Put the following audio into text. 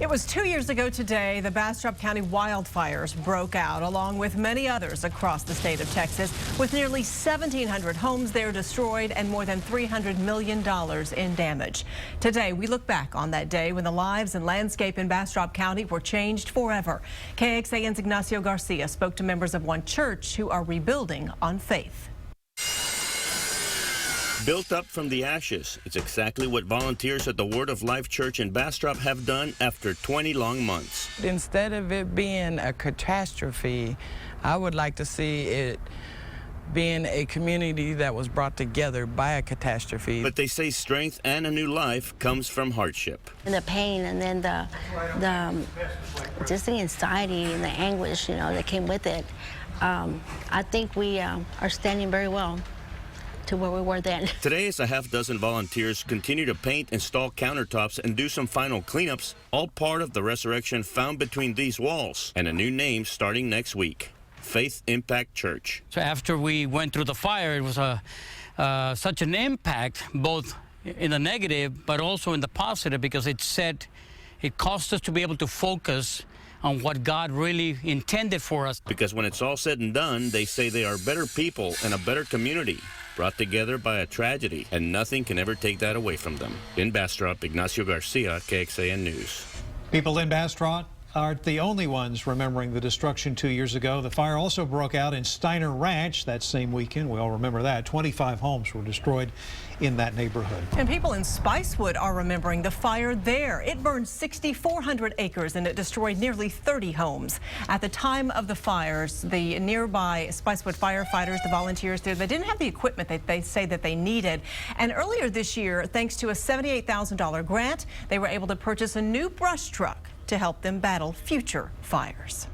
It was 2 years ago today, the Bastrop County wildfires broke out, along with many others across the state of Texas, with nearly 1,700 homes there destroyed and more than $300 million in damage. Today, we look back on that day when the lives and landscape in Bastrop County were changed forever. KXAN's Ignacio Garcia spoke to members of one church who are rebuilding on faith. Built up from the ashes, it's exactly what volunteers at the Word of Life Church in Bastrop have done after 20 long months. Instead of it being a catastrophe, I would like to see it being a community that was brought together by a catastrophe. But they say strength and a new life comes from hardship. And the pain and then just the anxiety and the anguish, that came with it. I think we are standing very well to where we were then. Today, as a half dozen volunteers continue to paint, install countertops, and do some final cleanups, all part of the resurrection found between these walls, and a new name starting next week, Faith Impact Church. So after we went through the fire, it was such an impact, both in the negative, but also in the positive, because it caused us to be able to focus on what God really intended for us. Because when it's all said and done, they say they are better people and a better community, brought together by a tragedy, and nothing can ever take that away from them. In Bastrop, Ignacio Garcia, KXAN News. People in Bastrop aren't the only ones remembering the destruction 2 years ago. The fire also broke out in Steiner Ranch that same weekend. We all remember that. 25 homes were destroyed in that neighborhood. And people in Spicewood are remembering the fire there. It burned 6,400 acres and it destroyed nearly 30 homes. At the time of the fires, the nearby Spicewood firefighters, the volunteers there, they didn't have the equipment that they say that they needed. And earlier this year, thanks to a $78,000 grant, they were able to purchase a new brush truck to help them battle future fires.